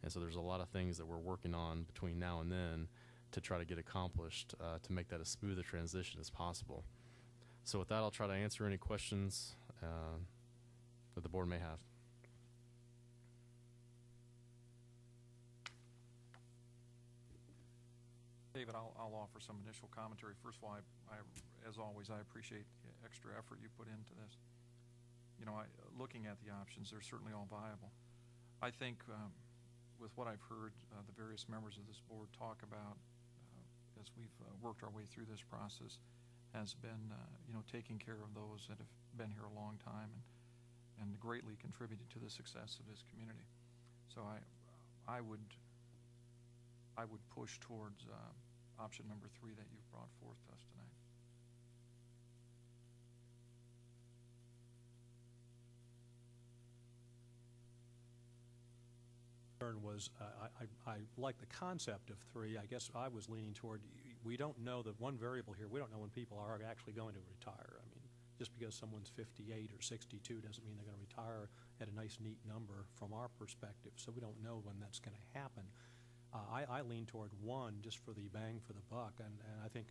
And so there's a lot of things that we're working on between now and then to try to get accomplished to make that as smooth a transition as possible. So with that, I'll try to answer any questions that the board may have. David, I'll offer some initial commentary. First of all, as always, I appreciate the extra effort you put into this. You know, looking at the options, they're certainly all viable. I think with what I've heard the various members of this board talk about as we've worked our way through this process has been, you know, taking care of those that have been here a long time and greatly contributed to the success of this community. So I would push towards option number 3 that you've brought forth to us tonight. Was I like the concept of 3. I guess I was leaning toward, we don't know the one variable here. We don't know when people are actually going to retire. I mean, just because someone's 58 or 62 doesn't mean they're going to retire at a nice, neat number from our perspective. So we don't know when that's going to happen. I lean toward 1 just for the bang for the buck, and I think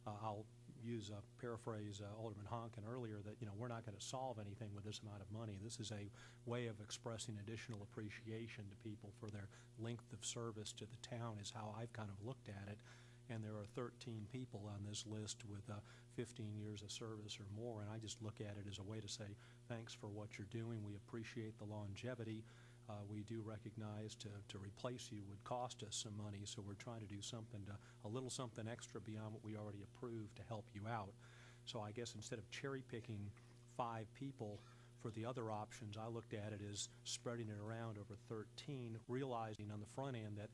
I'll use a paraphrase Alderman Honkin earlier that, you know, we're not going to solve anything with this amount of money. This is a way of expressing additional appreciation to people for their length of service to the town is how I've kind of looked at it. And there are 13 people on this list with 15 years of service or more, and I just look at it as a way to say thanks for what you're doing. We appreciate the longevity. We do recognize to replace you would cost us some money, so we're trying to do something, a little something extra beyond what we already approved to help you out. So I guess instead of cherry picking 5 people for the other options, I looked at it as spreading it around over 13, realizing on the front end that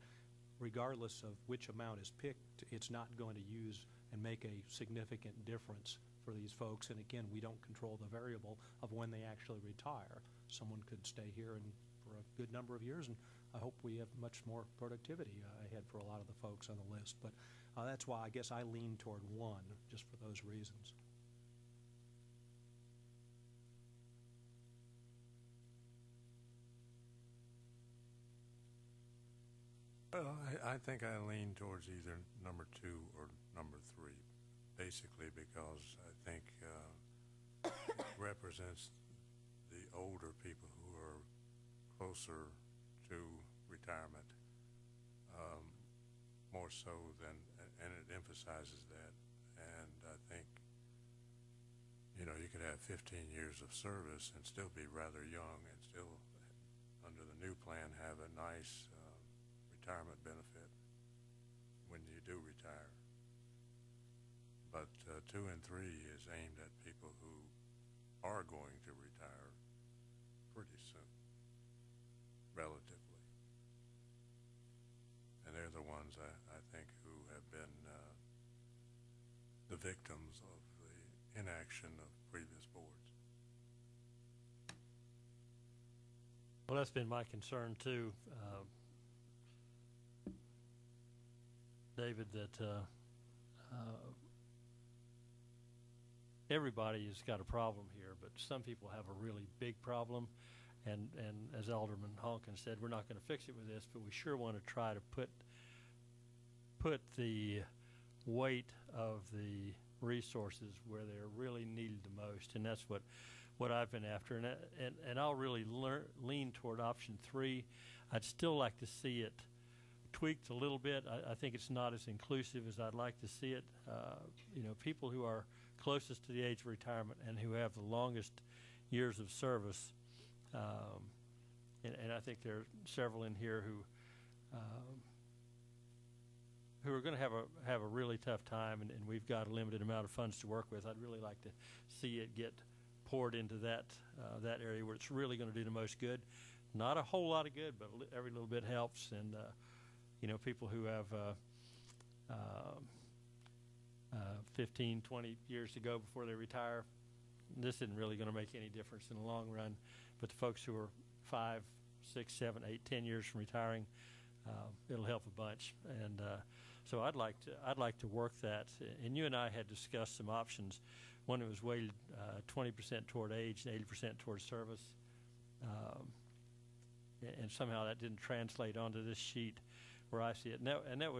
regardless of which amount is picked, it's not going to use and make a significant difference for these folks. And again, we don't control the variable of when they actually retire. Someone could stay here and for a good number of years, and I hope we have much more productivity ahead for a lot of the folks on the list. But that's why I guess I lean toward 1, just for those reasons. Well, I think I lean towards either number 2 or number 3, basically because I think it represents the older people who are closer to retirement, more so than, and it emphasizes that. And I think, you know, you could have 15 years of service and still be rather young and still, under the new plan, have a nice retirement benefit when you do retire. But 2 and 3 is aimed at people who are going to retire pretty soon, relatively. And they're the ones I think who have been the victims of the inaction of previous boards. Well, that's been my concern too, David, that everybody has got a problem here, but some people have a really big problem. And as Alderman Honkin said, we're not going to fix it with this, but we sure want to try to put the weight of the resources where they're really needed the most, and that's what I've been after. And I'll really lean toward option 3. I'd still like to see it tweaked a little bit. I think it's not as inclusive as I'd like to see it. You know, people who are closest to the age of retirement and who have the longest years of service. And I think there are several in here who are going to have a really tough time, and we've got a limited amount of funds to work with. I'd really like to see it get poured into that area where it's really going to do the most good. Not a whole lot of good, but every little bit helps. And you know, people who have 15, 20 years to go before they retire, this isn't really going to make any difference in the long run. But the folks who are 5, 6, 7, 8, 10 years from retiring, it'll help a bunch. And so I'd like to work that. And you and I had discussed some options. One that was weighted 20% toward age and 80% toward service. and somehow that didn't translate onto this sheet where I see it. And that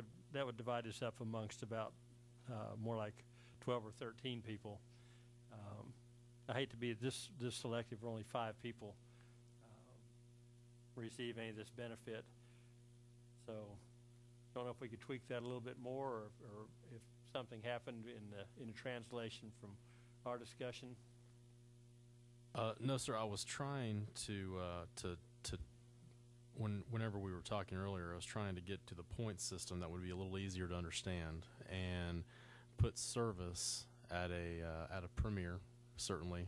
would divide us up amongst about more like 12 or 13 people. I hate to be this selective where only 5 people receive any of this benefit. So don't know if we could tweak that a little bit more, or if something happened in the translation from our discussion. No, sir. I was trying to whenever we were talking earlier, I was trying to get to the point system that would be a little easier to understand, and put service at a premier, certainly.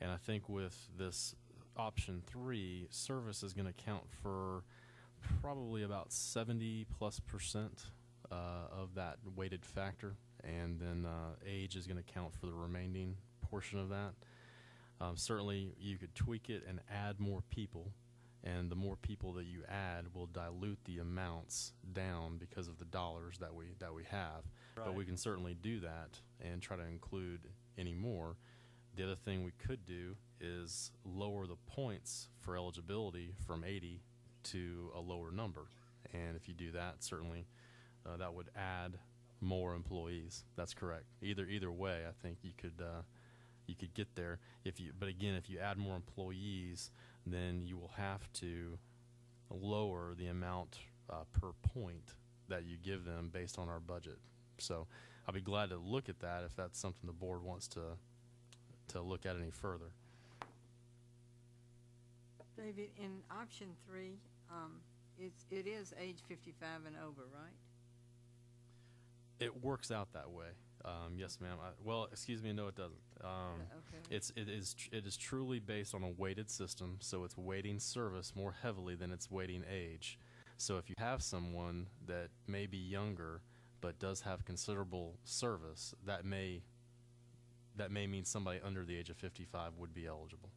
And I think with this option 3, service is going to count for probably about 70+% of that weighted factor, and then age is going to count for the remaining portion of that. Certainly, you could tweak it and add more people, and the more people that you add will dilute the amounts down because of the dollars that we have. Right. But we can certainly do that and try to include any more. The other thing we could do is lower the points for eligibility from 80 to a lower number, and if you do that, certainly that would add more employees. That's correct. Either way, I think you could get there. But again, if you add more employees, then you will have to lower the amount per point that you give them based on our budget. So I'll be glad to look at that if that's something the board wants to look at any further. David, in option 3, it is age 55 and over, right? It works out that way. Yes, ma'am. Well, excuse me. No, it doesn't. Okay. It is truly based on a weighted system, so it's weighting service more heavily than it's weighting age. So if you have someone that may be younger but does have considerable service, that may mean somebody under the age of 55 would be eligible.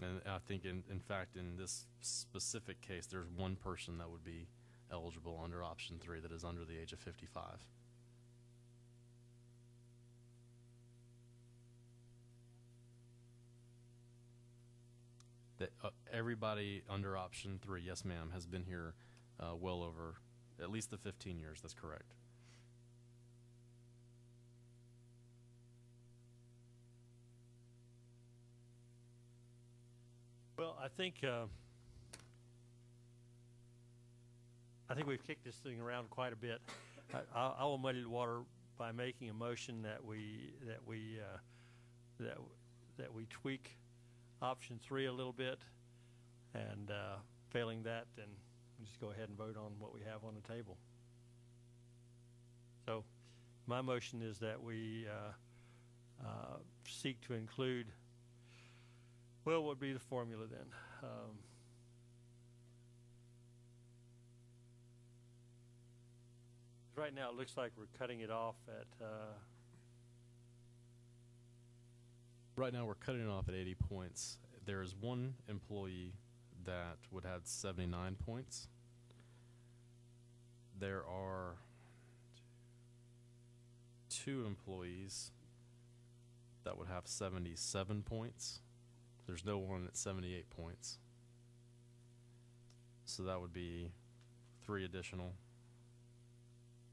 And I think, in fact, in this specific case, there's one person that would be eligible under option 3 that is under the age of 55. Everybody under option 3, yes, ma'am, has been here well over at least the 15 years. That's correct. Well, I think we've kicked this thing around quite a bit. I will muddy the water by making a motion that we tweak option 3 a little bit, and failing that, then we'll just go ahead and vote on what we have on the table. So my motion is that we seek to include, well, what would be the formula then? Right now it looks like we're cutting it off at Right now we're cutting it off at 80 points. There is one employee that would have 79 points. There are 2 employees that would have 77 points. There's no one at 78 points. So that would be 3 additional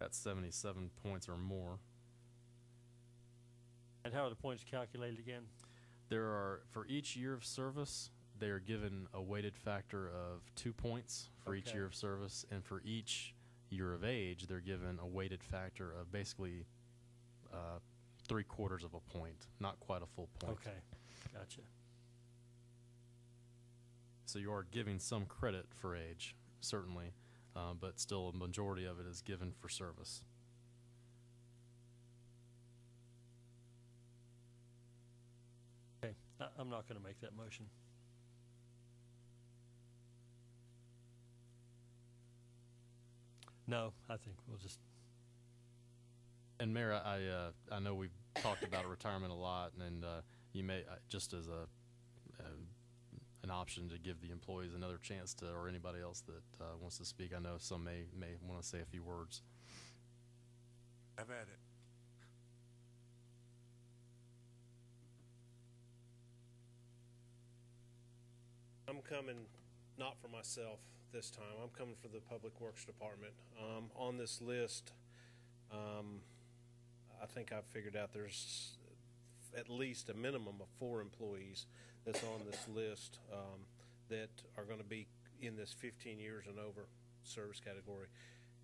at 77 points or more. And how are the points calculated again? There are, for each year of service, they are given a weighted factor of 2 points for each Okay. year of service, and for each year of age, they're given a weighted factor of basically 3/4 of a point, not quite a full point. Okay, gotcha. So you are giving some credit for age, certainly, but still a majority of it is given for service. Okay, I'm not going to make that motion. No, I think we'll just. And Mayor, I know we've talked about retirement a lot, and you may just as an option to give the employees another chance to, or anybody else that wants to speak. I know some may want to say a few words. Have at it. I'm coming not for myself this time. I'm coming for the Public Works Department. On this list, I think I've figured out there's at least a minimum of 4 employees that's on this list that are going to be in this 15 years and over service category.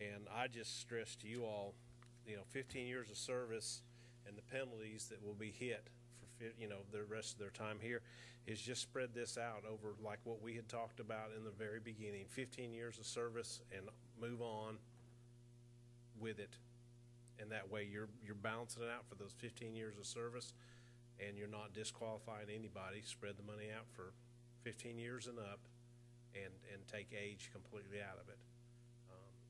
And I just stress to you all, 15 years of service and the penalties that will be hit for, the rest of their time here is just spread this out over like what we had talked about in the very beginning, 15 years of service and move on with it. And that way you're balancing it out for those 15 years of service and you're not disqualifying anybody. Spread the money out for 15 years and up and take age completely out of it.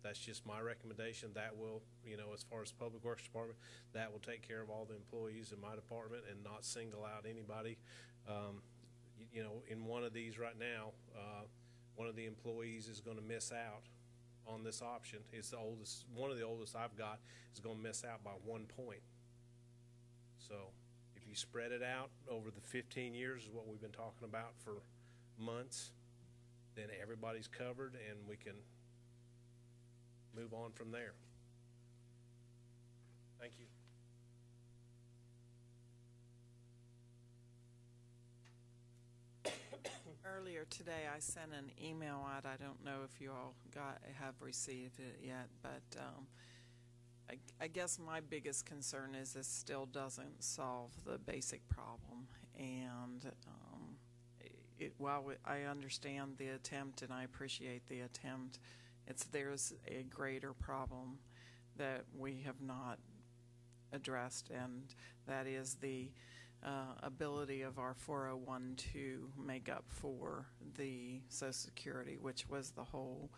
That's just my recommendation. That will, as far as Public Works Department, that will take care of all the employees in my department and not single out anybody. In one of these right now, one of the employees is going to miss out on this option. It's the oldest, one of the oldest I've got is going to miss out by 1 point. So if you spread it out over the 15 years is what we've been talking about for months, then everybody's covered and we can move on from there. Thank you. Earlier today, I sent an email out. I don't know if you all have received it yet, but I guess my biggest concern is this still doesn't solve the basic problem. And while I understand the attempt and I appreciate the attempt, there's a greater problem that we have not addressed, and that is the ability of our 401 to make up for the Social Security, which was the whole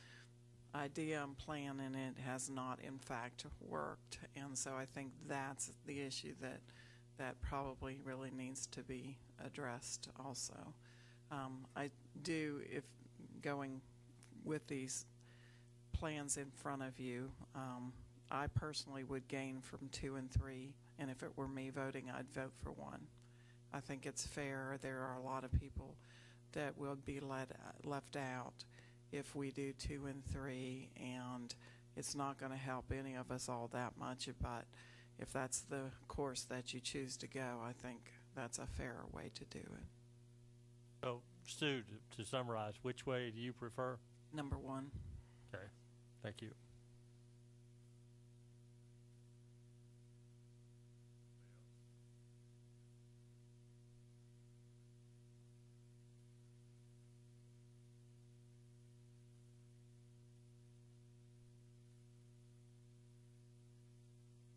idea and plan, and it has not in fact worked. And so I think that's the issue that probably really needs to be addressed also. I do, if going with these plans in front of you, I personally would gain from 2 and 3, and if it were me voting, I'd vote for 1. I think it's fair. There are a lot of people that will be left out if we do 2 and 3, and it's not going to help any of us all that much, but if that's the course that you choose to go, I think that's a fairer way to do it. So, Stu, to summarize, which way do you prefer? Number 1. Okay, thank you.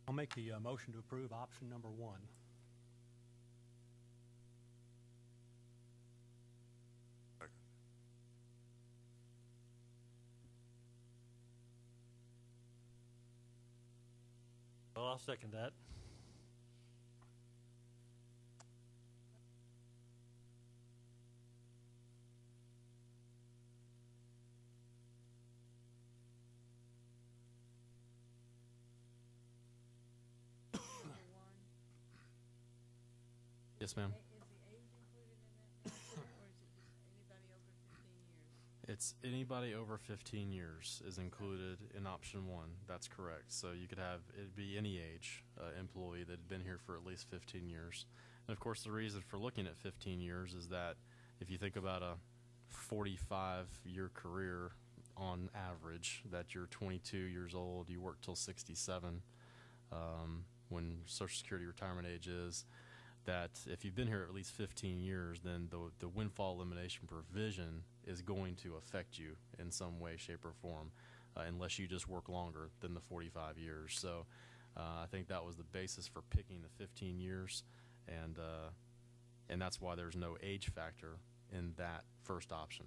I'll make the motion to approve option number 1. Well, I'll second that. Yes, ma'am. Is the age included in that, or is it just anybody over 15 years? It's anybody over 15 years is included in option 1. That's correct. So you could have, it'd be any age employee that had been here for at least 15 years. And of course, the reason for looking at 15 years is that if you think about a 45-year career on average, that you're 22 years old, you work till 67, when Social Security retirement age is, that if you've been here at least 15 years, then the windfall elimination provision is going to affect you in some way, shape, or form, unless you just work longer than the 45 years. So I think that was the basis for picking the 15 years, and that's why there's no age factor in that first option.